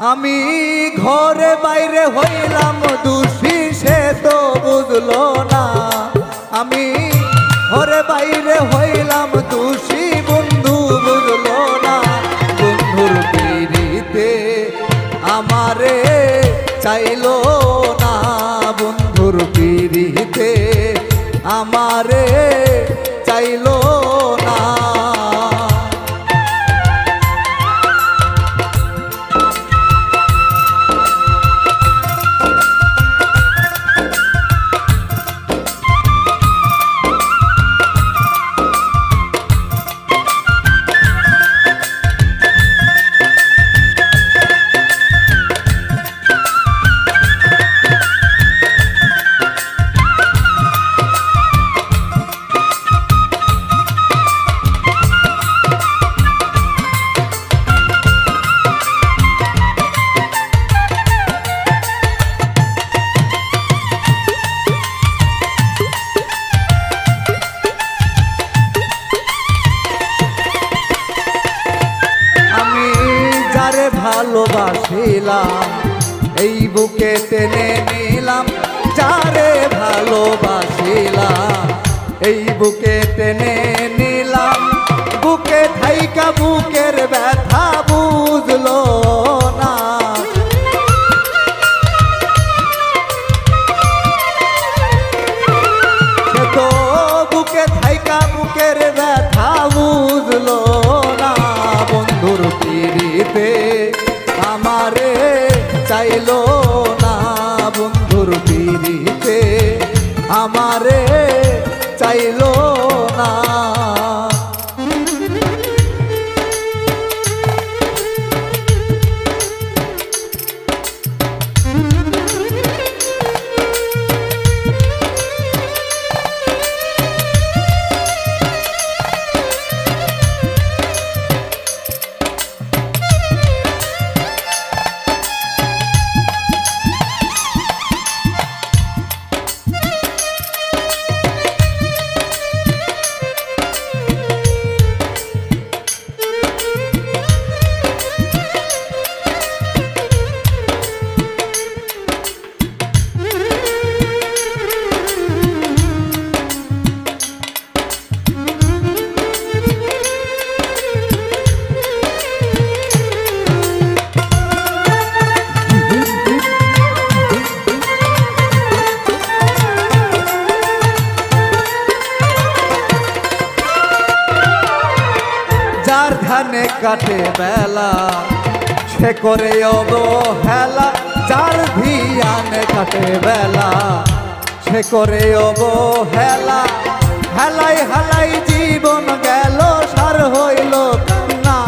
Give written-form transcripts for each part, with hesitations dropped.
আমি ঘরে বাইরে হইলাম দোষী সে তো বুঝলো না। আমি ঘরে বাইরে হইলাম দোষী বন্ধু বুঝলো না। বন্ধুর পিড়িতে আমারে চাইলো না। বন্ধুর পিড়িতে আমারে চাইলো না। ভালোবাসিলাম এই বুকে টেনে নিলাম। যারে ভালোবাসিলাম এই বুকে টেনে নিলাম। বুকে থাইকা বুকের ব্যথা বুঝলো না। সে তো বুকে থাইকা বুকের ব্যথা বুঝলো না। বন্ধুর পিড়িতে আমারে চাইলো না। বন্ধুর পিড়িতে আমারে চাইলো না। যার ধানে কাটে বেলা সে করে অবহেলা। যার ধিয়ানে কাটে বেলা সে করে অবহেলা। হেলাই হেলাই জীবন গেল সার হইল কান্না।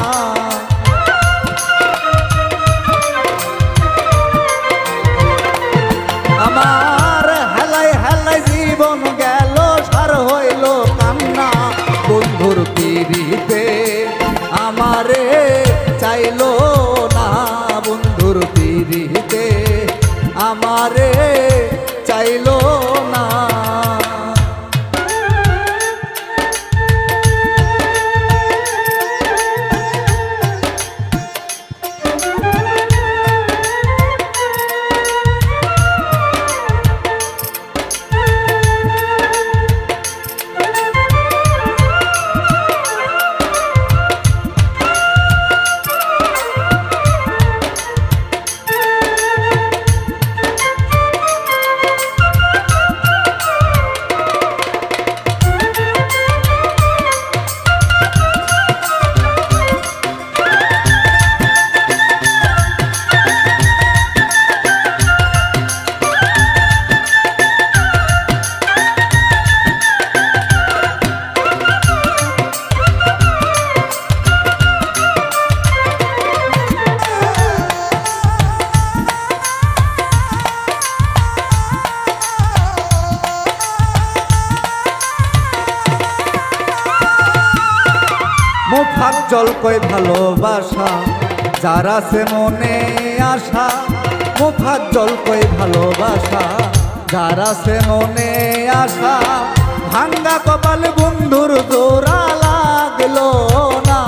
আমার হেলাই হেলাই জীবন গেল সার হইল কান্না। বন্ধুর পিড়িতে আমারে চাইলো না। বন্ধুর পিড়িতে আমারে চাইলো না। মোফাজ্জল কই ভালোবাসা যার আছে মনে আশা। মোফাজ্জল কই ভালোবাসা যার আছে মনে আশা। ভাঙ্গা কপাল বন্ধুর জোড়া লাগলো না।